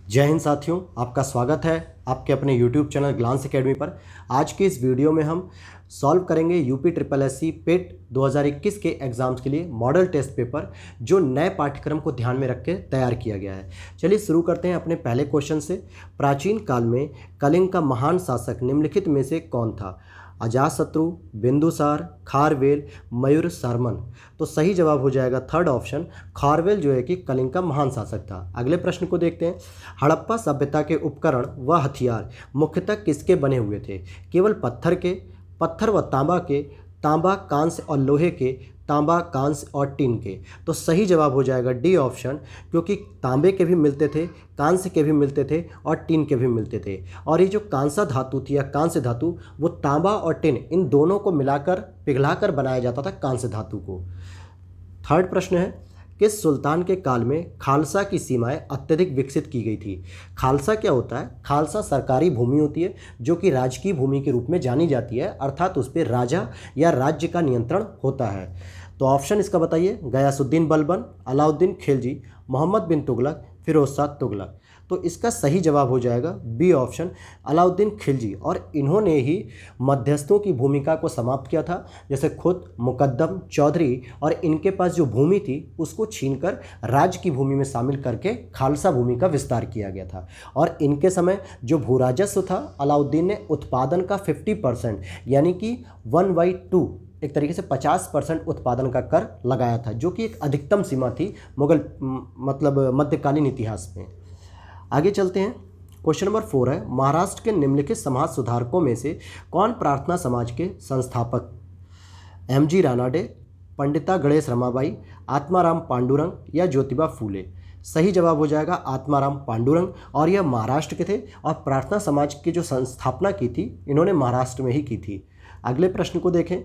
जय हिंद साथियों, आपका स्वागत है आपके अपने YouTube चैनल ग्लांस एकेडमी पर। आज के इस वीडियो में हम सॉल्व करेंगे यूपी ट्रिपल एससी पेट 2021 के एग्ज़ाम्स के लिए मॉडल टेस्ट पेपर जो नए पाठ्यक्रम को ध्यान में रख के तैयार किया गया है। चलिए शुरू करते हैं अपने पहले क्वेश्चन से। प्राचीन काल में कलिंग का महान शासक निम्नलिखित में से कौन था? अजातशत्रु, बिंदुसार, खारवेल, मयूर सरमन। तो सही जवाब हो जाएगा थर्ड ऑप्शन, खारवेल जो है कि कलिंग का महान शासक था। अगले प्रश्न को देखते हैं। हड़प्पा सभ्यता के उपकरण व हथियार मुख्यतः किसके बने हुए थे? केवल पत्थर व तांबा के, तांबा, कांस्य और लोहे के, तांबा, कांस्य और टीन के। तो सही जवाब हो जाएगा डी ऑप्शन, क्योंकि तांबे के भी मिलते थे, कांस्य के भी मिलते थे और टीन के भी मिलते थे। और ये जो कांसा धातु थी या कांस्य धातु, वो तांबा और टीन इन दोनों को मिलाकर पिघलाकर बनाया जाता था कांस्य धातु को। थर्ड प्रश्न है, किस सुल्तान के काल में खालसा की सीमाएं अत्यधिक विकसित की गई थी? खालसा क्या होता है? खालसा सरकारी भूमि होती है जो कि राजकीय भूमि के रूप में जानी जाती है, अर्थात उस पर राजा या राज्य का नियंत्रण होता है। तो ऑप्शन इसका बताइए। गयासुद्दीन बलबन, अलाउद्दीन खिलजी, मोहम्मद बिन तुगलक, फिरोज शाह तुगलक। तो इसका सही जवाब हो जाएगा बी ऑप्शन, अलाउद्दीन खिलजी। और इन्होंने ही मध्यस्थों की भूमिका को समाप्त किया था, जैसे खुद मुकद्दम, चौधरी, और इनके पास जो भूमि थी उसको छीनकर राज्य की भूमि में शामिल करके खालसा भूमि का विस्तार किया गया था। और इनके समय जो भू राजस्व था, अलाउद्दीन ने उत्पादन का 50% यानी कि 1/2 एक तरीके से 50% उत्पादन का कर लगाया था, जो कि एक अधिकतम सीमा थी मुगल मध्यकालीन इतिहास में। आगे चलते हैं। क्वेश्चन नंबर 4 है, महाराष्ट्र के निम्नलिखित समाज सुधारकों में से कौन प्रार्थना समाज के संस्थापक? एम.जी. रानाडे, पंडिता गणेश रमाबाई, आत्माराम पांडुरंग या ज्योतिबा फूले। सही जवाब हो जाएगा आत्माराम पांडुरंग। और यह महाराष्ट्र के थे और प्रार्थना समाज की जो संस्थापना की थी इन्होंने महाराष्ट्र में ही की थी। अगले प्रश्न को देखें।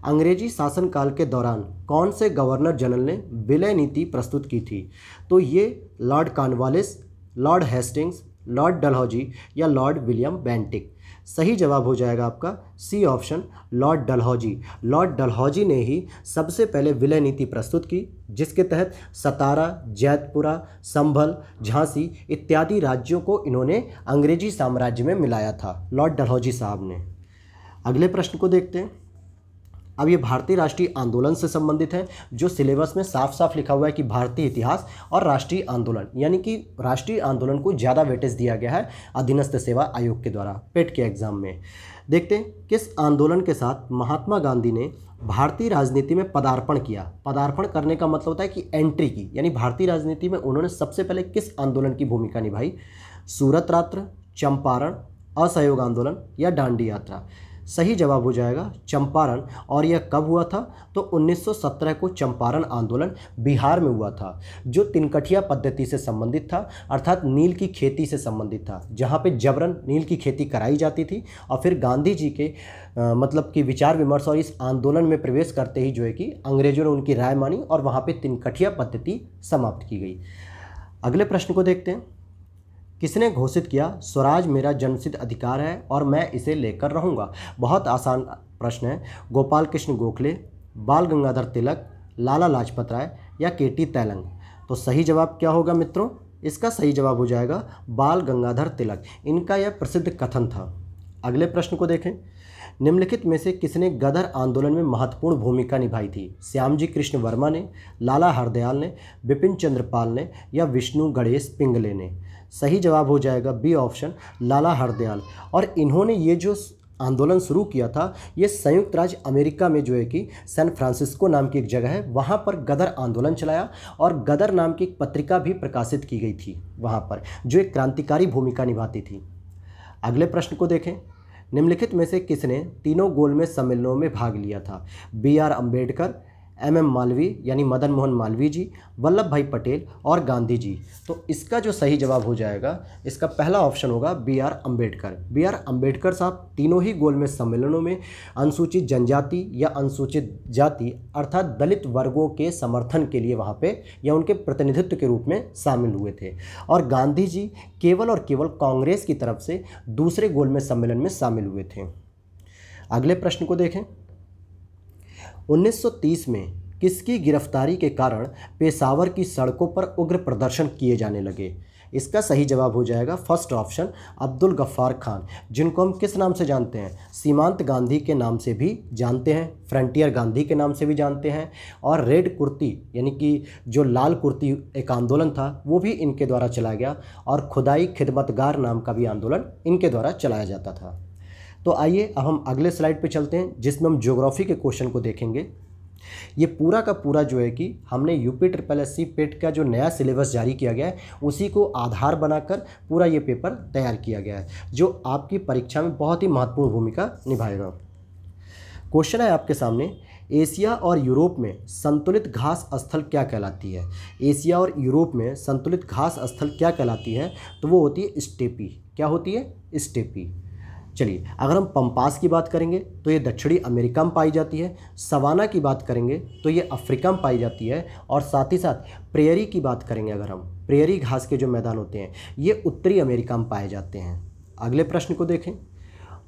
अंग्रेजी शासनकाल के दौरान कौन से गवर्नर जनरल ने विलय नीति प्रस्तुत की थी? तो ये lord Cornwallis, lord Hastings, lord Dalhousie या लॉर्ड विलियम बेंटिक। सही जवाब हो जाएगा आपका C option, lord Dalhousie. Lord Dalhousie ने ही सबसे पहले विलय नीति प्रस्तुत की, जिसके तहत सतारा, जैतपुरा, संभल, झांसी इत्यादि राज्यों को इन्होंने अंग्रेजी साम्राज्य में मिलाया था, लॉर्ड डलहौजी साहब ने। अगले प्रश्न को देखते हैं। अब ये भारतीय राष्ट्रीय आंदोलन से संबंधित है, जो सिलेबस में साफ साफ लिखा हुआ है कि भारतीय इतिहास और राष्ट्रीय आंदोलन, यानी कि राष्ट्रीय आंदोलन को ज़्यादा वेटेज दिया गया है अधीनस्थ सेवा आयोग के द्वारा पेट के एग्जाम में। देखते हैं किस आंदोलन के साथ महात्मा गांधी ने भारतीय राजनीति में पदार्पण किया। पदार्पण करने का मतलब होता है कि एंट्री की, यानी भारतीय राजनीति में उन्होंने सबसे पहले किस आंदोलन की भूमिका निभाई? सूरत रात्र, चंपारण, असहयोग आंदोलन या दांडी यात्रा। सही जवाब हो जाएगा चंपारण। और यह कब हुआ था? तो 1917 को चंपारण आंदोलन बिहार में हुआ था, जो तिनकठिया पद्धति से संबंधित था, अर्थात नील की खेती से संबंधित था, जहां पे जबरन नील की खेती कराई जाती थी। और फिर गांधी जी के कि विचार विमर्श और इस आंदोलन में प्रवेश करते ही जो है कि अंग्रेजों ने उनकी राय मानी और वहाँ पर तिनकठिया पद्धति समाप्त की गई। अगले प्रश्न को देखते हैं। किसने घोषित किया स्वराज मेरा जन्मसिद्ध अधिकार है और मैं इसे लेकर रहूँगा? बहुत आसान प्रश्न है। गोपाल कृष्ण गोखले, बाल गंगाधर तिलक, लाला लाजपत राय या के.टी. तैलंग। तो सही जवाब क्या होगा मित्रों? इसका सही जवाब हो जाएगा बाल गंगाधर तिलक। इनका यह प्रसिद्ध कथन था। अगले प्रश्न को देखें। निम्नलिखित में से किसने गदर आंदोलन में महत्वपूर्ण भूमिका निभाई थी? श्यामजी कृष्ण वर्मा ने, लाला हरदयाल ने, बिपिन चंद्र पाल ने या विष्णु गणेश पिंगले ने। सही जवाब हो जाएगा बी ऑप्शन, लाला हरदयाल। और इन्होंने ये जो आंदोलन शुरू किया था, ये संयुक्त राज्य अमेरिका में जो है कि सैन फ्रांसिस्को नाम की एक जगह है, वहाँ पर गदर आंदोलन चलाया और गदर नाम की एक पत्रिका भी प्रकाशित की गई थी वहाँ पर, जो एक क्रांतिकारी भूमिका निभाती थी। अगले प्रश्न को देखें। निम्नलिखित में से किसने तीनों गोलमेज सम्मेलनों में भाग लिया था? बी.आर. अम्बेडकर, एम.एम. मालवीय यानी मदन मोहन मालवीय जी, वल्लभ भाई पटेल और गांधी जी। तो इसका जो सही जवाब हो जाएगा, इसका पहला ऑप्शन होगा बी.आर. अम्बेडकर। बी.आर. अम्बेडकर साहब तीनों ही गोलमेज सम्मेलनों में अनुसूचित जनजाति या अनुसूचित जाति अर्थात दलित वर्गों के समर्थन के लिए वहाँ पे या उनके प्रतिनिधित्व के रूप में शामिल हुए थे। और गांधी जी केवल और केवल कांग्रेस की तरफ से दूसरे गोलमेज सम्मेलन में शामिल हुए थे। अगले प्रश्न को देखें। 1930 में किसकी गिरफ्तारी के कारण पेशावर की सड़कों पर उग्र प्रदर्शन किए जाने लगे? इसका सही जवाब हो जाएगा फर्स्ट ऑप्शन, अब्दुल गफ्फार खान, जिनको हम किस नाम से जानते हैं? सीमांत गांधी के नाम से भी जानते हैं, फ्रंटियर गांधी के नाम से भी जानते हैं, और रेड कुर्ती यानी कि जो लाल कुर्ती एक आंदोलन था वो भी इनके द्वारा चलाया गया, और खुदाई खिदमतगार नाम का भी आंदोलन इनके द्वारा चलाया जाता था। तो आइए अब हम अगले स्लाइड पे चलते हैं, जिसमें हम ज्योग्राफी के क्वेश्चन को देखेंगे। ये पूरा का पूरा जो है कि हमने यूपी ट्रिपल एससी पेट का जो नया सिलेबस जारी किया गया है उसी को आधार बनाकर पूरा ये पेपर तैयार किया गया है, जो आपकी परीक्षा में बहुत ही महत्वपूर्ण भूमिका निभाएगा। क्वेश्चन है आपके सामने, एशिया और यूरोप में संतुलित घास स्थल क्या कहलाती है? एशिया और यूरोप में संतुलित घास स्थल क्या कहलाती है? तो वो होती है स्टेपी। क्या होती है? स्टेपी। चलिए, अगर हम पंपास की बात करेंगे तो ये दक्षिणी अमेरिका में पाई जाती है, सवाना की बात करेंगे तो ये अफ्रीका में पाई जाती है, और साथ ही साथ प्रेयरी की बात करेंगे, अगर हम प्रेयरी घास के जो मैदान होते हैं ये उत्तरी अमेरिका में पाए जाते हैं। अगले प्रश्न को देखें,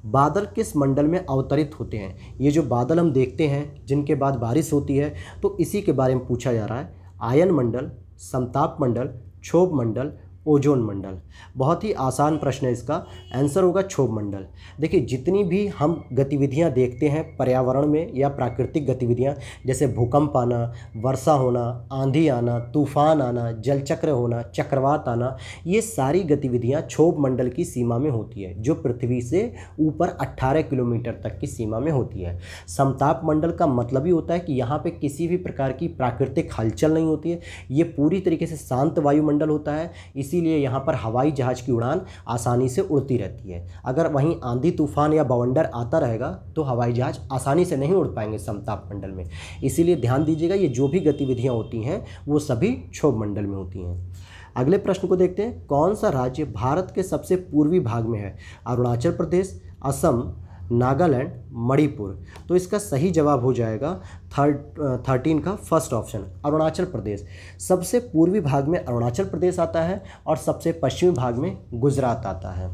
बादल किस मंडल में अवतरित होते हैं? ये जो बादल हम देखते हैं जिनके बाद बारिश होती है, तो इसी के बारे में पूछा जा रहा है। आयन मंडल, समताप मंडल, क्षोभ मंडल, ओजोन मंडल। बहुत ही आसान प्रश्न है, इसका आंसर होगा क्षोभ मंडल। देखिए, जितनी भी हम गतिविधियां देखते हैं पर्यावरण में या प्राकृतिक गतिविधियां, जैसे भूकंप आना, वर्षा होना, आंधी आना, तूफान आना, जलचक्र होना, चक्रवात आना, ये सारी गतिविधियां क्षोभ मंडल की सीमा में होती है, जो पृथ्वी से ऊपर 18 किलोमीटर तक की सीमा में होती है। समताप मंडल का मतलब ही होता है कि यहाँ पे किसी भी प्रकार की प्राकृतिक हलचल नहीं होती है, ये पूरी तरीके से शांत वायुमंडल होता है, इसीलिए यहाँ पर हवाई जहाज की उड़ान आसानी से उड़ती रहती है। अगर वहीं आंधी तूफान या बवंडर आता रहेगा तो हवाई जहाज आसानी से नहीं उड़ पाएंगे समताप मंडल में। इसीलिए ध्यान दीजिएगा, ये जो भी गतिविधियाँ होती हैं वो सभी क्षोभ मंडल में होती हैं। अगले प्रश्न को देखते हैं, कौन सा राज्य भारत के सबसे पूर्वी भाग में है? अरुणाचल प्रदेश, असम, नागालैंड, मणिपुर। तो इसका सही जवाब हो जाएगा 13 का फर्स्ट ऑप्शन, अरुणाचल प्रदेश। सबसे पूर्वी भाग में अरुणाचल प्रदेश आता है और सबसे पश्चिमी भाग में गुजरात आता है।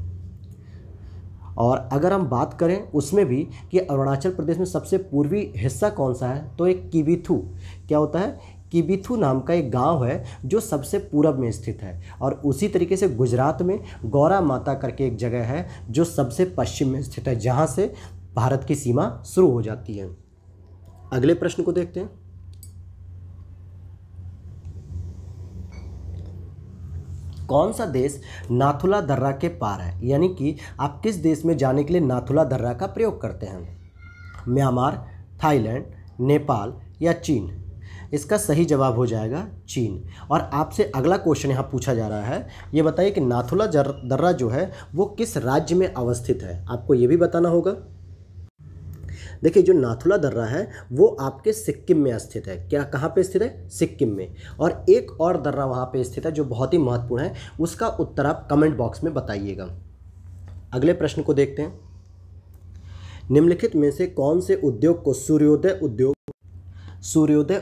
और अगर हम बात करें उसमें भी कि अरुणाचल प्रदेश में सबसे पूर्वी हिस्सा कौन सा है, तो एक किबिथू। क्या होता है? किबिथू नाम का एक गांव है जो सबसे पूरब में स्थित है, और उसी तरीके से गुजरात में गौरा माता करके एक जगह है जो सबसे पश्चिम में स्थित है, जहां से भारत की सीमा शुरू हो जाती है। अगले प्रश्न को देखते हैं, कौन सा देश नाथुला दर्रा के पार है? यानी कि आप किस देश में जाने के लिए नाथुला दर्रा का प्रयोग करते हैं? म्यांमार, थाईलैंड, नेपाल या चीन? इसका सही जवाब हो जाएगा चीन। और आपसे अगला क्वेश्चन यहाँ पूछा जा रहा है, ये बताइए कि नाथुला दर्रा जो है वो किस राज्य में अवस्थित है? आपको ये भी बताना होगा। देखिए, जो नाथुला दर्रा है वो आपके सिक्किम में स्थित है। क्या, कहाँ पे स्थित है? सिक्किम में। और एक और दर्रा वहाँ पे स्थित है जो बहुत ही महत्वपूर्ण है, उसका उत्तर आप कमेंट बॉक्स में बताइएगा। अगले प्रश्न को देखते हैं, निम्नलिखित में से कौन से उद्योग को सूर्योदय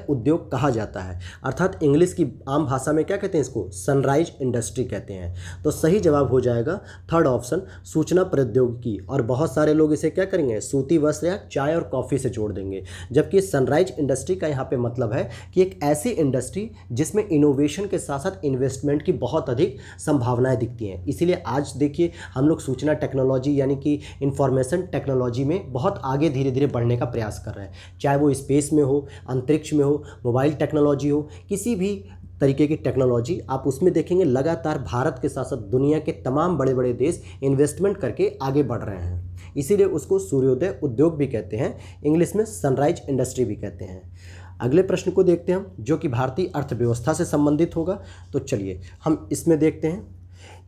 उद्योग कहा जाता है? अर्थात इंग्लिश की आम भाषा में क्या कहते हैं इसको? सनराइज इंडस्ट्री कहते हैं। तो सही जवाब हो जाएगा थर्ड ऑप्शन, सूचना प्रौद्योगिकी। और बहुत सारे लोग इसे क्या करेंगे? सूती वस्त्र या चाय और कॉफ़ी से जोड़ देंगे, जबकि सनराइज इंडस्ट्री का यहाँ पे मतलब है कि एक ऐसी इंडस्ट्री जिसमें इनोवेशन के साथ साथ इन्वेस्टमेंट की बहुत अधिक संभावनाएँ दिखती हैं। इसीलिए आज देखिए, हम लोग सूचना टेक्नोलॉजी यानी कि इंफॉर्मेशन टेक्नोलॉजी में बहुत आगे धीरे धीरे बढ़ने का प्रयास कर रहे हैं, चाहे वो स्पेस में हो, अंतरिक्ष में हो, मोबाइल टेक्नोलॉजी हो, किसी भी तरीके की टेक्नोलॉजी आप उसमें देखेंगे। लगातार भारत के साथ साथ दुनिया के तमाम बड़े बड़े देश इन्वेस्टमेंट करके आगे बढ़ रहे हैं, इसीलिए उसको सूर्योदय उद्योग भी कहते हैं, इंग्लिश में सनराइज इंडस्ट्री भी कहते हैं। अगले प्रश्न को देखते हैं हम, जो कि भारतीय अर्थव्यवस्था से संबंधित होगा। तो चलिए हम इसमें देखते हैं,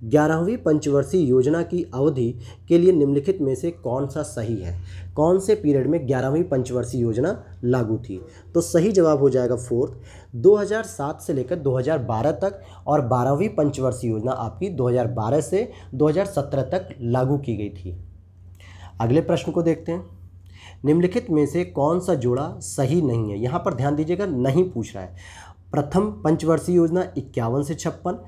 11वीं पंचवर्षीय योजना की अवधि के लिए निम्नलिखित में से कौन सा सही है? कौन से पीरियड में 11वीं पंचवर्षीय योजना लागू थी? तो सही जवाब हो जाएगा फोर्थ, 2007 से लेकर 2012 तक, और 12वीं पंचवर्षीय योजना आपकी 2012 से 2017 तक लागू की गई थी। अगले प्रश्न को देखते हैं, निम्नलिखित में से कौन सा जोड़ा सही नहीं है? यहाँ पर ध्यान दीजिएगा, नहीं पूछ रहा है। प्रथम पंचवर्षीय योजना 51 से 56,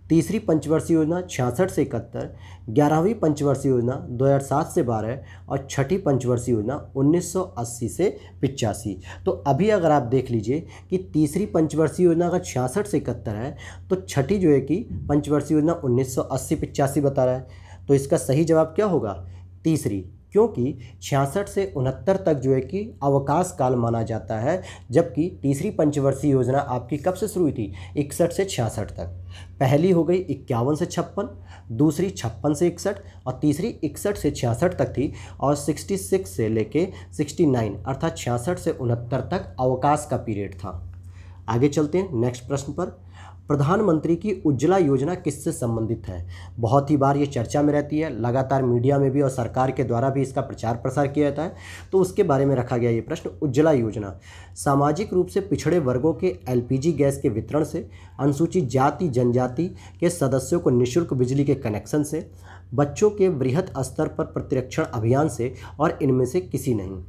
तीसरी पंचवर्षीय योजना 66 से 71, 11वीं पंचवर्षीय योजना 2007 से 12 और छठी पंचवर्षीय योजना 1980 से 85। तो अभी अगर आप देख लीजिए कि तीसरी पंचवर्षीय योजना अगर 66 से 71 है तो छठी जो है कि पंचवर्षीय योजना 1980-85 बता रहा है। तो इसका सही जवाब क्या होगा? तीसरी, क्योंकि 66 से 69 तक जो है कि अवकाश काल माना जाता है, जबकि तीसरी पंचवर्षीय योजना आपकी कब से शुरू हुई थी? 61 से 66 तक। पहली हो गई 51 से 56, दूसरी 56 से 61 और तीसरी 61 से 66 तक थी, और 66 से लेके 69 अर्थात 66 से 69 तक अवकाश का पीरियड था। आगे चलते हैं नेक्स्ट प्रश्न पर। प्रधानमंत्री की उज्ज्वला योजना किससे संबंधित है? बहुत ही बार ये चर्चा में रहती है, लगातार मीडिया में भी और सरकार के द्वारा भी इसका प्रचार प्रसार किया जाता है, तो उसके बारे में रखा गया ये प्रश्न। उज्ज्वला योजना सामाजिक रूप से पिछड़े वर्गों के एलपीजी गैस के वितरण से, अनुसूचित जाति जनजाति के सदस्यों को निःशुल्क बिजली के कनेक्शन से, बच्चों के वृहद स्तर पर प्रतिरक्षण अभियान से, और इनमें से किसी नहीं।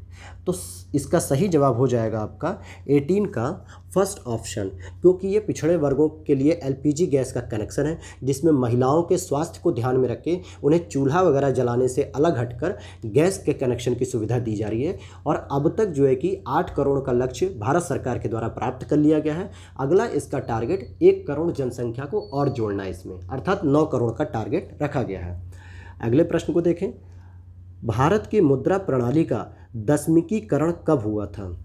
तो इसका सही जवाब हो जाएगा आपका 18 का फर्स्ट ऑप्शन, क्योंकि ये पिछड़े वर्गों के लिए एलपीजी गैस का कनेक्शन है, जिसमें महिलाओं के स्वास्थ्य को ध्यान में रख के उन्हें चूल्हा वगैरह जलाने से अलग हटकर गैस के कनेक्शन की सुविधा दी जा रही है। और अब तक जो है कि 8 करोड़ का लक्ष्य भारत सरकार के द्वारा प्राप्त कर लिया गया है। अगला इसका टारगेट 1 करोड़ जनसंख्या को और जोड़ना है इसमें, अर्थात 9 करोड़ का टारगेट रखा गया है। अगले प्रश्न को देखें। भारत की मुद्रा प्रणाली का दशमिकीकरण कब हुआ था?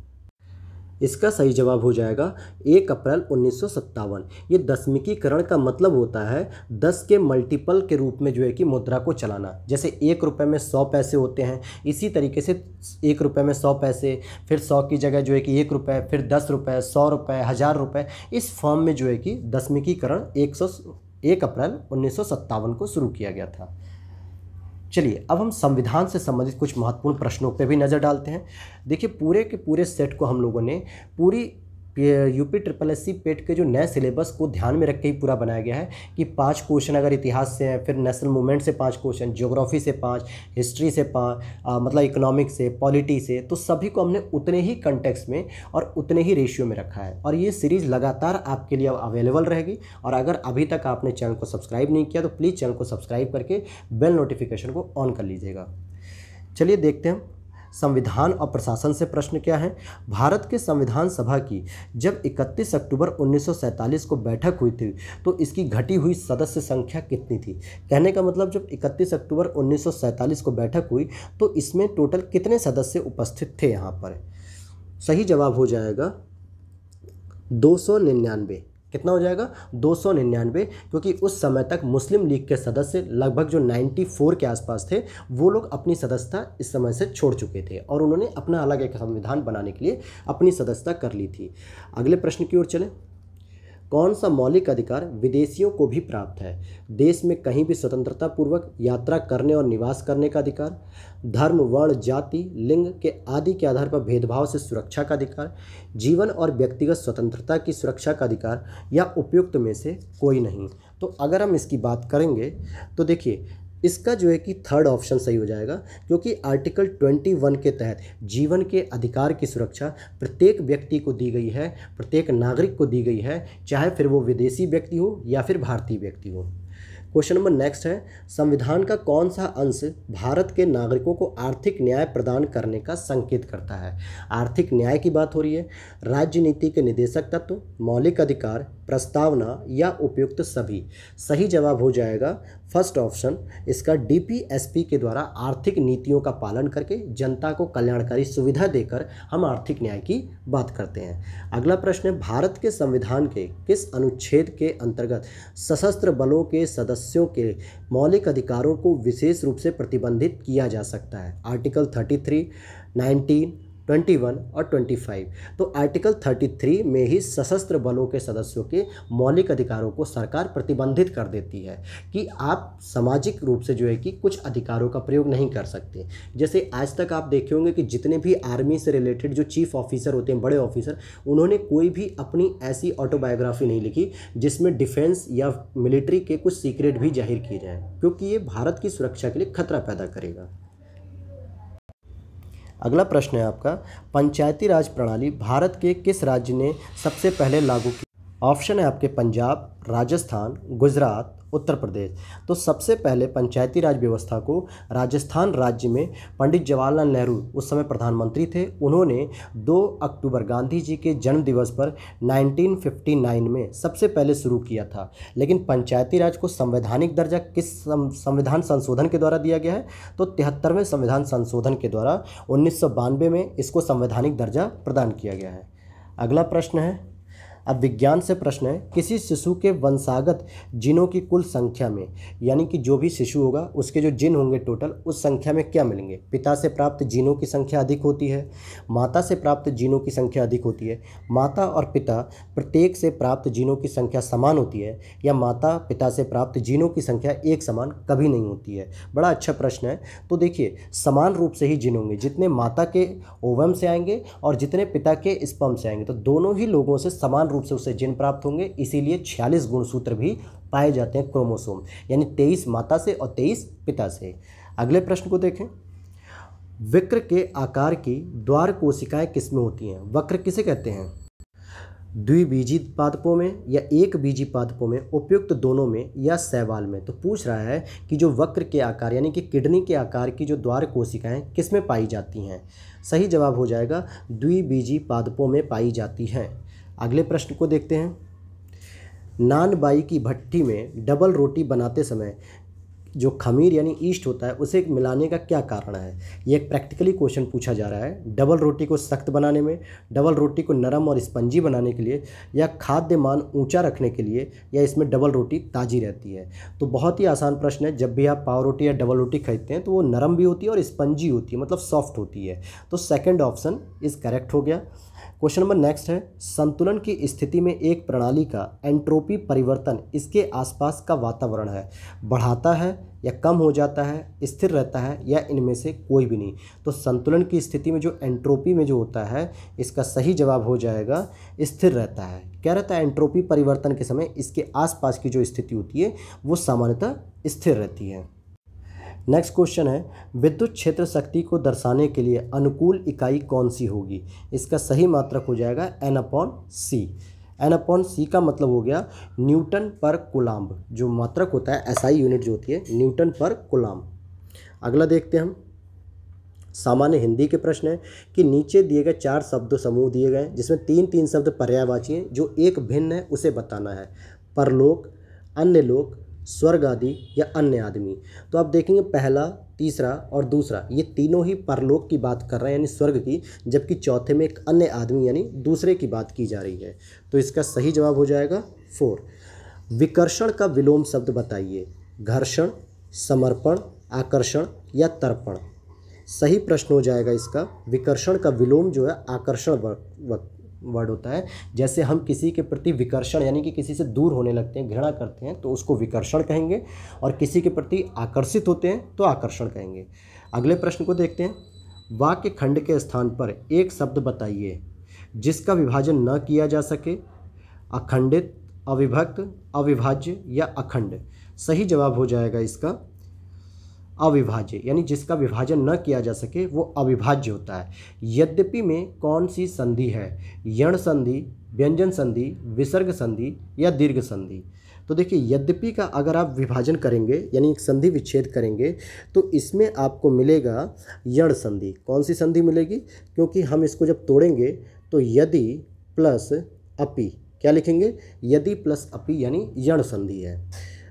इसका सही जवाब हो जाएगा 1 अप्रैल 1957। ये दशमिकीकरण का मतलब होता है 10 के मल्टीपल के रूप में जो है कि मुद्रा को चलाना। जैसे 1 रुपये में 100 पैसे होते हैं, इसी तरीके से 1 रुपये में 100 पैसे, फिर 100 की जगह जो है कि 1 रुपये, फिर 10 रुपये, 100 रुपये, 1000 रुपये, इस फॉर्म में जो है कि दशमिकीकरण 1 अप्रैल 1957 को शुरू किया गया था। चलिए अब हम संविधान से संबंधित कुछ महत्वपूर्ण प्रश्नों पे भी नज़र डालते हैं। देखिए पूरे के पूरे सेट को हम लोगों ने पूरी यूपी SSSC पेट के जो नए सिलेबस को ध्यान में रख के ही पूरा बनाया गया है कि 5 क्वेश्चन अगर इतिहास से हैं, फिर नेशनल मूवमेंट से 5 क्वेश्चन, ज्योग्राफी से 5, हिस्ट्री से 5, मतलब इकोनॉमिक्स से, पॉलिटी से, तो सभी को हमने उतने ही कंटेक्स्ट में और उतने ही रेशियो में रखा है। और ये सीरीज़ लगातार आपके लिए अवेलेबल रहेगी। और अगर अभी तक आपने चैनल को सब्सक्राइब नहीं किया तो प्लीज़ चैनल को सब्सक्राइब करके बेल नोटिफिकेशन को ऑन कर लीजिएगा। चलिए देखते हैं संविधान और प्रशासन से प्रश्न क्या है। भारत के संविधान सभा की जब 31 अक्टूबर 1947 को बैठक हुई थी तो इसकी घटी हुई सदस्य संख्या कितनी थी? कहने का मतलब जब 31 अक्टूबर 1947 को बैठक हुई तो इसमें टोटल कितने सदस्य उपस्थित थे? यहाँ पर सही जवाब हो जाएगा 299। कितना हो जाएगा? 299, क्योंकि उस समय तक मुस्लिम लीग के सदस्य लगभग जो 94 के आसपास थे, वो लोग अपनी सदस्यता इस समय से छोड़ चुके थे और उन्होंने अपना अलग एक संविधान बनाने के लिए अपनी सदस्यता कर ली थी। अगले प्रश्न की ओर चलें। कौन सा मौलिक अधिकार विदेशियों को भी प्राप्त है? देश में कहीं भी स्वतंत्रता पूर्वक यात्रा करने और निवास करने का अधिकार, धर्म, वर्ण, जाति, लिंग के आदि के आधार पर भेदभाव से सुरक्षा का अधिकार, जीवन और व्यक्तिगत स्वतंत्रता की सुरक्षा का अधिकार, या उपयुक्त में से कोई नहीं। तो अगर हम इसकी बात करेंगे तो देखिए इसका जो है कि थर्ड ऑप्शन सही हो जाएगा, क्योंकि आर्टिकल 21 के तहत जीवन के अधिकार की सुरक्षा प्रत्येक व्यक्ति को दी गई है, प्रत्येक नागरिक को दी गई है, चाहे फिर वो विदेशी व्यक्ति हो या फिर भारतीय व्यक्ति हो। क्वेश्चन नंबर नेक्स्ट है, संविधान का कौन सा अंश भारत के नागरिकों को आर्थिक न्याय प्रदान करने का संकेत करता है? आर्थिक न्याय की बात हो रही है, राज्य नीति के निदेशक तत्व, मौलिक अधिकार, प्रस्तावना या उपयुक्त सभी। सही जवाब हो जाएगा फर्स्ट ऑप्शन, इसका DPSP के द्वारा आर्थिक नीतियों का पालन करके जनता को कल्याणकारी सुविधा देकर हम आर्थिक न्याय की बात करते हैं। अगला प्रश्न है, भारत के संविधान के किस अनुच्छेद के अंतर्गत सशस्त्र बलों के सदस्यों के मौलिक अधिकारों को विशेष रूप से प्रतिबंधित किया जा सकता है? आर्टिकल 33, 19, 21 और 25। तो आर्टिकल 33 में ही सशस्त्र बलों के सदस्यों के मौलिक अधिकारों को सरकार प्रतिबंधित कर देती है कि आप सामाजिक रूप से जो है कि कुछ अधिकारों का प्रयोग नहीं कर सकते। जैसे आज तक आप देखे होंगे कि जितने भी आर्मी से रिलेटेड जो चीफ ऑफिसर होते हैं, बड़े ऑफिसर, उन्होंने कोई भी अपनी ऐसी ऑटोबायोग्राफी नहीं लिखी जिसमें डिफेंस या मिलिट्री के कुछ सीक्रेट भी जाहिर किए जाएँ, क्योंकि ये भारत की सुरक्षा के लिए खतरा पैदा करेगा। अगला प्रश्न है आपका, पंचायती राज प्रणाली भारत के किस राज्य ने सबसे पहले लागू की? ऑप्शन है आपके पंजाब, राजस्थान, गुजरात, उत्तर प्रदेश। तो सबसे पहले पंचायती राज व्यवस्था को राजस्थान राज्य में पंडित जवाहरलाल नेहरू उस समय प्रधानमंत्री थे, उन्होंने 2 अक्टूबर गांधी जी के जन्म दिवस पर 1959 में सबसे पहले शुरू किया था। लेकिन पंचायती राज को संवैधानिक दर्जा किस संविधान संशोधन के द्वारा दिया गया है? तो 73वें संविधान संशोधन के द्वारा 1992 में इसको संवैधानिक दर्जा प्रदान किया गया है। अगला प्रश्न है, अब विज्ञान से प्रश्न है, किसी शिशु के वंशागत जीनों की कुल संख्या में, यानी कि जो भी शिशु होगा उसके जो जीन होंगे टोटल, उस संख्या में क्या मिलेंगे? पिता से प्राप्त जीनों की संख्या अधिक होती है, माता से प्राप्त जीनों की संख्या अधिक होती है, माता और पिता प्रत्येक से प्राप्त जीनों की संख्या समान होती है, या माता पिता से प्राप्त जीनों की संख्या एक समान कभी नहीं होती है? बड़ा अच्छा प्रश्न है। तो देखिए, समान रूप से ही जीन होंगे, जितने माता के ओवम से आएंगे और जितने पिता के स्पर्म से आएंगे, तो दोनों ही लोगों से समान रूप से उसे जीन प्राप्त होंगे। इसीलिए 46 गुणसूत्र भी पाए जाते हैं क्रोमोसोम, यानी 23 माता से और 23 पिता से। अगले प्रश्न को देखें, वक्र के आकार की द्वार कोशिकाएं किसमें होती हैं? वक्र किसे कहते हैं? द्विबीजी पादपों में या एक बीजी पादपों में, उपयुक्त दोनों में या शैवाल में? तो पूछ रहा है कि जो वक्र के आकार यानी कि किडनी के आकार की जो द्वार कोशिकाएं किसमें पाई जाती हैं? सही जवाब हो जाएगा द्विबीजी पादपों में पाई जाती हैं। अगले प्रश्न को देखते हैं, नान बाई की भट्टी में डबल रोटी बनाते समय जो खमीर यानी ईस्ट होता है उसे मिलाने का क्या कारण है? ये एक प्रैक्टिकली क्वेश्चन पूछा जा रहा है। डबल रोटी को सख्त बनाने में, डबल रोटी को नरम और स्पंजी बनाने के लिए, या खाद्य मान ऊंचा रखने के लिए, या इसमें डबल रोटी ताज़ी रहती है? तो बहुत ही आसान प्रश्न है। जब भी आप पाव रोटी या डबल रोटी खरीदते हैं तो वो नरम भी होती है और स्पंजी होती है, मतलब सॉफ्ट होती है। तो सेकेंड ऑप्शन इज करेक्ट हो गया। क्वेश्चन नंबर नेक्स्ट है, संतुलन की स्थिति में एक प्रणाली का एंट्रोपी परिवर्तन इसके आसपास का वातावरण है, बढ़ाता है या कम हो जाता है, स्थिर रहता है, या इनमें से कोई भी नहीं? तो संतुलन की स्थिति में जो एंट्रोपी में जो होता है, इसका सही जवाब हो जाएगा स्थिर रहता है। क्या रहता है? एंट्रोपी परिवर्तन के समय इसके आसपास की जो स्थिति होती है वो सामान्यतः स्थिर रहती है। नेक्स्ट क्वेश्चन है, विद्युत क्षेत्र शक्ति को दर्शाने के लिए अनुकूल इकाई कौन सी होगी? इसका सही मात्रक हो जाएगा N/C। N/C का मतलब हो गया न्यूटन पर कूलाम्ब। जो मात्रक होता है SI यूनिट जो होती है न्यूटन पर कूलाम्ब। अगला देखते हैं हम, सामान्य हिंदी के प्रश्न है कि नीचे दिए गए 4 शब्द समूह दिए गए जिसमें 3 शब्द पर्यायवाची हैं, जो एक भिन्न है उसे बताना है। परलोक, अन्य लोक, स्वर्ग आदि या अन्य आदमी। तो आप देखेंगे पहला, तीसरा और दूसरा ये तीनों ही परलोक की बात कर रहे हैं यानी स्वर्ग की, जबकि चौथे में एक अन्य आदमी यानी दूसरे की बात की जा रही है। तो इसका सही जवाब हो जाएगा 4। विकर्षण का विलोम शब्द बताइए। घर्षण, समर्पण, आकर्षण या तर्पण? सही प्रश्न हो जाएगा इसका, विकर्षण का विलोम जो है आकर्षण वर्ड होता है। जैसे हम किसी के प्रति विकर्षण यानी कि किसी से दूर होने लगते हैं, घृणा करते हैं, तो उसको विकर्षण कहेंगे, और किसी के प्रति आकर्षित होते हैं तो आकर्षण कहेंगे। अगले प्रश्न को देखते हैं, वाक्य खंड के स्थान पर एक शब्द बताइए जिसका विभाजन न किया जा सके। अखंडित, अविभक्त, अविभाज्य या अखंड? सही जवाब हो जाएगा इसका अविभाज्य, यानी जिसका विभाजन न किया जा सके वो अविभाज्य होता है। यद्यपि में कौन सी संधि है? यण संधि, व्यंजन संधि, विसर्ग संधि या दीर्घ संधि? तो देखिए, यद्यपि का अगर आप विभाजन करेंगे यानी एक संधि विच्छेद करेंगे तो इसमें आपको मिलेगा यण संधि। कौन सी संधि मिलेगी? क्योंकि हम इसको जब तोड़ेंगे तो यदि प्लस अपि, क्या लिखेंगे? यदि प्लस अपि यानी यण संधि है।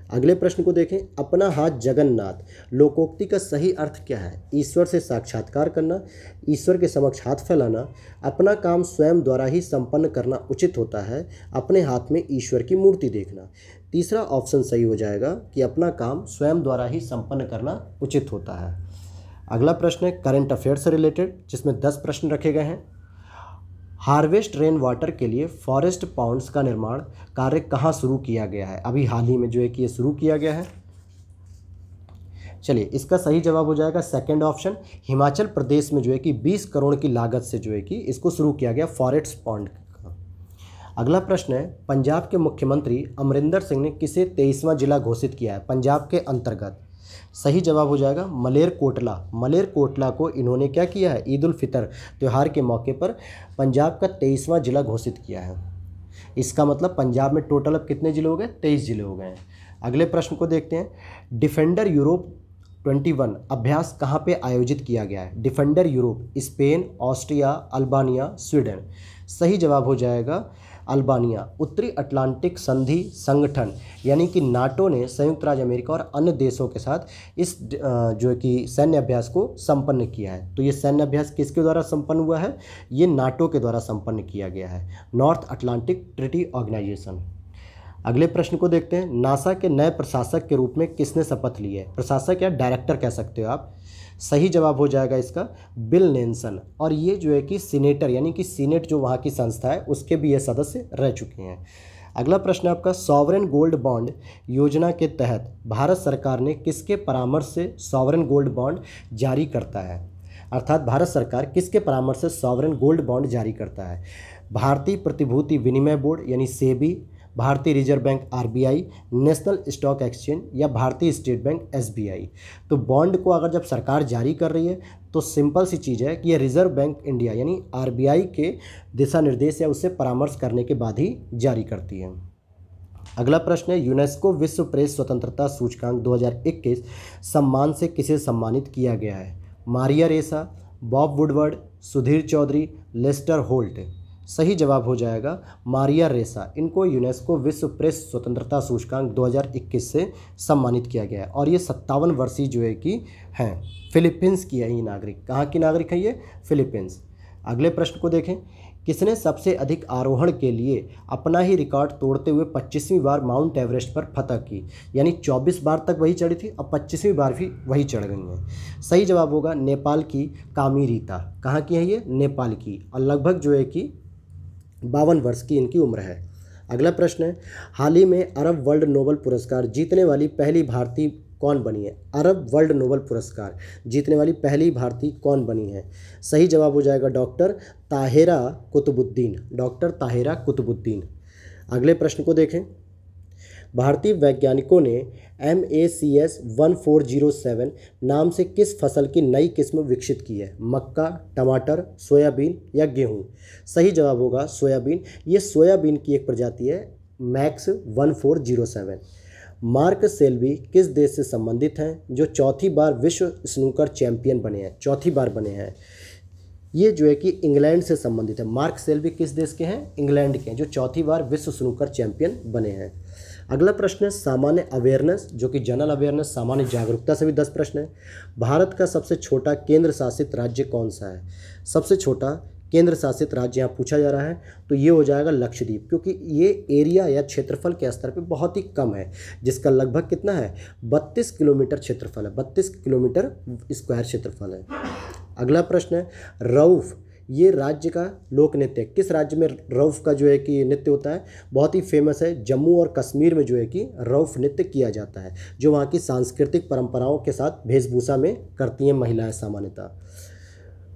अगले प्रश्न को देखें, अपना हाथ जगन्नाथ लोकोक्ति का सही अर्थ क्या है? ईश्वर से साक्षात्कार करना, ईश्वर के समक्ष हाथ फैलाना, अपना काम स्वयं द्वारा ही संपन्न करना उचित होता है, अपने हाथ में ईश्वर की मूर्ति देखना। तीसरा ऑप्शन सही हो जाएगा कि अपना काम स्वयं द्वारा ही संपन्न करना उचित होता है। अगला प्रश्न है करंट अफेयर से रिलेटेड, जिसमें 10 प्रश्न रखे गए हैं। हार्वेस्ट रेन वाटर के लिए फॉरेस्ट पाउंड्स का निर्माण कार्य कहाँ शुरू किया गया है? अभी हाल ही में जो है कि ये शुरू किया गया है। चलिए, इसका सही जवाब हो जाएगा सेकंड ऑप्शन, हिमाचल प्रदेश में जो है कि 20 करोड़ की लागत से जो है कि इसको शुरू किया गया फॉरेस्ट पाउंड का। अगला प्रश्न है, पंजाब के मुख्यमंत्री अमरिंदर सिंह ने किसे 23वां जिला घोषित किया है पंजाब के अंतर्गत? सही जवाब हो जाएगा मलेरकोटला। मलेरकोटला को इन्होंने क्या किया है? ईद उल फितर त्यौहार के मौके पर पंजाब का 23वां जिला घोषित किया है। इसका मतलब पंजाब में टोटल अब कितने ज़िले हो गए, 23 ज़िले हो गए हैं। अगले प्रश्न को देखते हैं। डिफेंडर यूरोप 21 अभ्यास कहाँ पे आयोजित किया गया है? Defender Europe, Spain, Austria, Albania, Sweden. सही जवाब हो जाएगा अल्बानिया। उत्तरी अटलांटिक संधि संगठन यानी कि नाटो ने संयुक्त राज्य अमेरिका और अन्य देशों के साथ इस जो है कि सैन्य अभ्यास को संपन्न किया है। तो ये सैन्य अभ्यास किसके द्वारा संपन्न हुआ है? ये नाटो के द्वारा संपन्न किया गया है, नॉर्थ अटलांटिक ट्रीटी ऑर्गेनाइजेशन। अगले प्रश्न को देखते हैं। नासा के नए प्रशासक के रूप में किसने शपथ ली है? प्रशासक या डायरेक्टर कह सकते हो आप। सही जवाब हो जाएगा इसका बिल नेल्सन। और ये जो है कि सीनेटर यानी कि सीनेट जो वहाँ की संस्था है उसके भी ये सदस्य रह चुके हैं। अगला प्रश्न आपका, सॉवरेन गोल्ड बॉन्ड योजना के तहत भारत सरकार ने किसके परामर्श से सॉवरेन गोल्ड बॉन्ड जारी करता है? अर्थात भारत सरकार किसके परामर्श से सॉवरेन गोल्ड बॉन्ड जारी करता है? भारतीय प्रतिभूति विनिमय बोर्ड यानी सेबी, भारतीय reserve bank RBI, national stock exchange या भारतीय स्टेट बैंक एसबीआई। तो बॉन्ड को अगर जब सरकार जारी कर रही है तो सिंपल सी चीज़ है कि ये रिजर्व बैंक इंडिया यानी आरबीआई के दिशा निर्देश या उससे परामर्श करने के बाद ही जारी करती है। अगला प्रश्न है, यूनेस्को विश्व प्रेस स्वतंत्रता सूचकांक 2021 सम्मान से किसे सम्मानित किया गया है? Maria Ressa, Bob Woodward, Sudhir Chaudhary, Lester Holt. सही जवाब हो जाएगा मारिया रेसा। इनको यूनेस्को विश्व प्रेस स्वतंत्रता सूचकांक 2021 से सम्मानित किया गया है और ये 57 वर्षीय जो है कि हैं। फिलीपींस की है ये नागरिक। कहाँ की नागरिक है ये? फिलीपींस। अगले प्रश्न को देखें। किसने सबसे अधिक आरोहण के लिए अपना ही रिकॉर्ड तोड़ते हुए 25वीं बार माउंट एवरेस्ट पर फतह की? यानी 24 बार तक वही चढ़ी थी, अब 25वीं बार भी वही चढ़ गई हैं। सही जवाब होगा नेपाल की कामी रीता। कहाँ की है ये? नेपाल की। और लगभग जो है कि 52 वर्ष की इनकी उम्र है। अगला प्रश्न है, हाल ही में अरब वर्ल्ड नोबेल पुरस्कार जीतने वाली पहली भारतीय कौन बनी है? अरब वर्ल्ड नोबेल पुरस्कार जीतने वाली पहली भारतीय कौन बनी है? सही जवाब हो जाएगा डॉक्टर ताहिरा कुतुबुद्दीन। डॉक्टर ताहिरा कुतुबुद्दीन। अगले प्रश्न को देखें। भारतीय वैज्ञानिकों ने MACS 1407 नाम से किस फसल की नई किस्म विकसित की है? मक्का, टमाटर, सोयाबीन या गेहूं? सही जवाब होगा सोयाबीन। ये सोयाबीन की एक प्रजाति है मैक्स 1407। मार्क सेल्बी किस देश से संबंधित हैं जो चौथी बार विश्व स्नूकर चैंपियन बने हैं? चौथी बार बने हैं। ये जो है कि इंग्लैंड से संबंधित है। मार्क सेल्बी किस देश के हैं? इंग्लैंड के हैं, जो चौथी बार विश्व स्नूकर चैंपियन बने हैं। अगला प्रश्न है सामान्य अवेयरनेस, जो कि जनरल अवेयरनेस, सामान्य जागरूकता से भी 10 प्रश्न है। भारत का सबसे छोटा केंद्र शासित राज्य कौन सा है? सबसे छोटा केंद्र शासित राज्य यहाँ पूछा जा रहा है तो ये हो जाएगा लक्षद्वीप, क्योंकि ये एरिया या क्षेत्रफल के स्तर पे बहुत ही कम है, जिसका लगभग कितना है? 32 किलोमीटर क्षेत्रफल है। 32 किलोमीटर स्क्वायर क्षेत्रफल है। अगला प्रश्न है रऊफ, ये राज्य का लोक नृत्य है। किस राज्य में रऊफ का जो है कि नृत्य होता है? बहुत ही फेमस है, जम्मू और कश्मीर में जो है कि रऊफ नृत्य किया जाता है, जो वहाँ की सांस्कृतिक परंपराओं के साथ वेशभूषा में करती हैं महिलाएं सामान्यतः।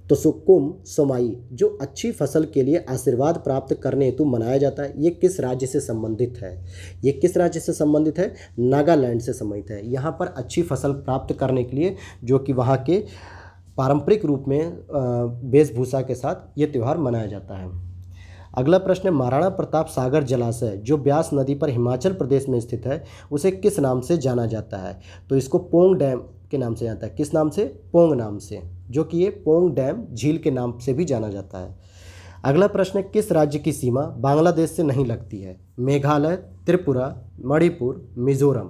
तो सुकुम सोमाई जो अच्छी फसल के लिए आशीर्वाद प्राप्त करने हेतु मनाया जाता है, ये किस राज्य से संबंधित है? ये किस राज्य से संबंधित है? नागालैंड से संबंधित है। यहाँ पर अच्छी फसल प्राप्त करने के लिए जो कि वहाँ के पारंपरिक रूप में वेशभूषा के साथ ये त्यौहार मनाया जाता है। अगला प्रश्न है महाराणा प्रताप सागर जलाशय जो ब्यास नदी पर हिमाचल प्रदेश में स्थित है उसे किस नाम से जाना जाता है? तो इसको पोंग डैम के नाम से जाता है। किस नाम से? पोंग नाम से, जो कि ये पोंग डैम झील के नाम से भी जाना जाता है। अगला प्रश्न है किस राज्य की सीमा बांग्लादेश से नहीं लगती है? मेघालय, त्रिपुरा, मणिपुर, मिजोरम।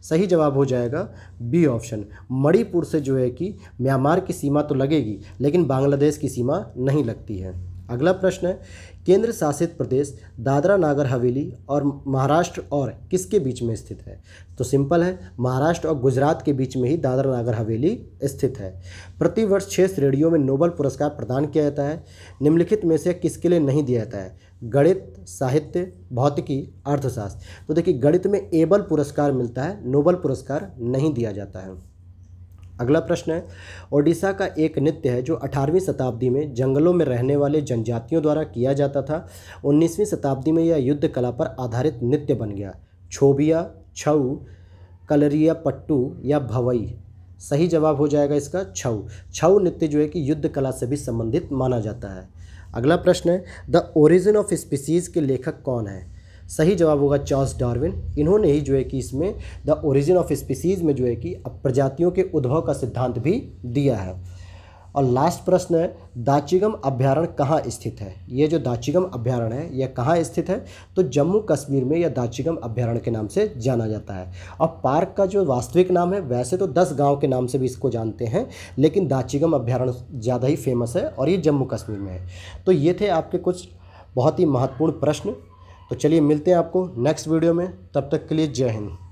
सही जवाब हो जाएगा बी ऑप्शन। मणिपुर से जो है कि म्यांमार की सीमा तो लगेगी लेकिन बांग्लादेश की सीमा नहीं लगती है। अगला प्रश्न है केंद्र शासित प्रदेश दादरा नागर हवेली और महाराष्ट्र और किसके बीच में स्थित है? तो सिंपल है, महाराष्ट्र और गुजरात के बीच में ही दादरा नागर हवेली स्थित है। प्रतिवर्ष 6 श्रेणियों में नोबेल पुरस्कार प्रदान किया जाता है। निम्नलिखित में से किसके लिए नहीं दिया जाता है? गणित, साहित्य, भौतिकी, अर्थशास्त्र। तो देखिए गणित में एबल पुरस्कार मिलता है, नोबेल पुरस्कार नहीं दिया जाता है। अगला प्रश्न है ओडिशा का एक नृत्य है जो 18वीं शताब्दी में जंगलों में रहने वाले जनजातियों द्वारा किया जाता था। 19वीं शताब्दी में यह युद्ध कला पर आधारित नृत्य बन गया। छोबिया, छऊ, कलरिया पट्टू या भवई। सही जवाब हो जाएगा इसका छऊ। छऊ नृत्य जो है कि युद्ध कला से भी संबंधित माना जाता है। अगला प्रश्न है, द ओरिजिन ऑफ स्पीसीज़ के लेखक कौन है? सही जवाब होगा चार्ल्स डार्विन। इन्होंने ही जो है कि इसमें द ओरिजिन ऑफ स्पीसीज़ में जो है कि प्रजातियों के उद्भव का सिद्धांत भी दिया है। और लास्ट प्रश्न है, दाचिगम अभ्यारण्य कहाँ स्थित है? ये जो दाचिगम अभ्यारण्य है यह कहाँ स्थित है? तो जम्मू कश्मीर में यह दाचिगम अभ्यारण्य के नाम से जाना जाता है। और पार्क का जो वास्तविक नाम है, वैसे तो 10 गांव के नाम से भी इसको जानते हैं, लेकिन दाचिगम अभ्यारण्य ज़्यादा ही फेमस है और ये जम्मू कश्मीर में है। तो ये थे आपके कुछ बहुत ही महत्वपूर्ण प्रश्न। तो चलिए मिलते हैं आपको नेक्स्ट वीडियो में, तब तक के लिए जय हिंद।